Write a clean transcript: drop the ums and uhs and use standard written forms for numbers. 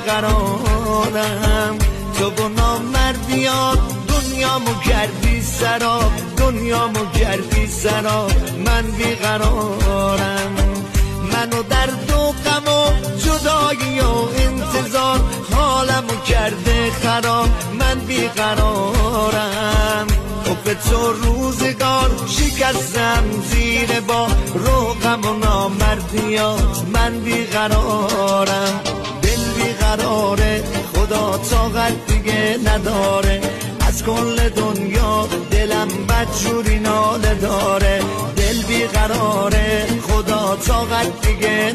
بیقرارم. تو با نامردیات دنیامو کردی سراب، دنیامو کردی سراب. من بیقرارم. منو درد و غم و جدایی و انتظار حالمو کرده خراب. من بیقرارم. به تو روزگار شکستم زیر با روغم و نامردیات. من بیقرارم. دل بیقراره، خدا طاقت دیگه نداره. از کل دنیا دلم بدجوری ناله داره. دل بیقراره، خدا طاقت دیگه